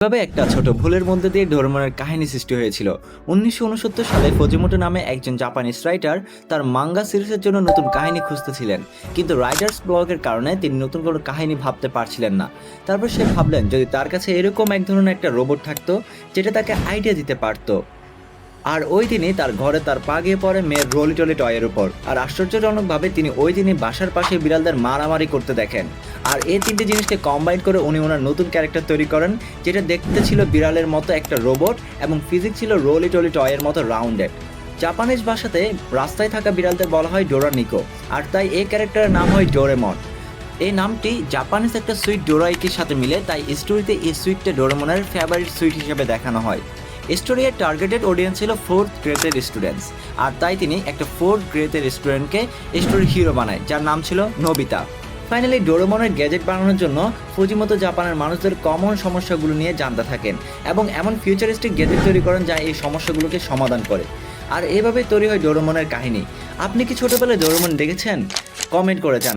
এভাবে একটা ছোট ভুলের মধ্যে দিয়ে ডোরেমনের কাহিনী সৃষ্টি হয়েছিল। 1969 সালে ফজিমোটো নামে একজন জাপানিজ রাইটার তার মাঙ্গা সিরিজের জন্য নতুন কাহিনী খুঁজতেছিলেন, কিন্তু রাইটার্স ব্লকের কারণে তিনি নতুন কোনো কাহিনী ভাবতে পারছিলেন না। তারপর সে ভাবলেন যদি তার কাছে এরকম এক ধরনের একটা রোবট থাকতো যেটা তাকে আইডিয়া দিতে পারতো। আর ওই দিনই তার ঘরে তার পা গিয়ে পড়ে মেয়ের রোলি টলি টয়ের উপর। আর আশ্চর্যজনকভাবে তিনি ওই দিনই বাসার পাশে বিড়ালদের মারামারি করতে দেখেন। আর এই তিনটি জিনিসকে কম্বাইন করে উনি ওনার নতুন ক্যারেক্টার তৈরি করেন, যেটা দেখতে ছিল বিড়ালের মতো একটা রোবট এবং ফিজিক্স ছিল রোলি টলি টয়ের মতো রাউন্ডেড। জাপানিজ ভাষাতে রাস্তায় থাকা বিড়ালদের বলা হয় ডোরানিকো, আর তাই এই ক্যারেক্টারের নাম হয় ডোরেমন। এই নামটি জাপানিজ একটা সুইট ডোরাইকির সাথে মিলে, তাই স্টোরিতে এই সুইটটা ডোরেমনের ফেভারিট সুইট হিসেবে দেখানো হয়। স্টোরির টার্গেটেড অডিয়েন্স ছিল 4th গ্রেডের স্টুডেন্টস, আর তাই তিনি একটা 4th গ্রেডের স্টুডেন্টকে স্টোরির হিরো বানায়, যার নাম ছিল নোবিতা। ফাইনালি ডোরেমনের গ্যাজেট বানানোর জন্য ফুজিমোতো জাপানের মানুষদের কমন সমস্যাগুলো নিয়ে জানতে থাকেন এবং এমন ফিউচারিস্টিক গ্যাজেট তৈরি করেন যা এই সমস্যাগুলোকে সমাধান করে। আর এভাবেই তৈরি হয় ডোরেমনের কাহিনী। আপনি কি ছোটবেলায় ডোরেমন দেখেছেন? কমেন্ট করে জানান।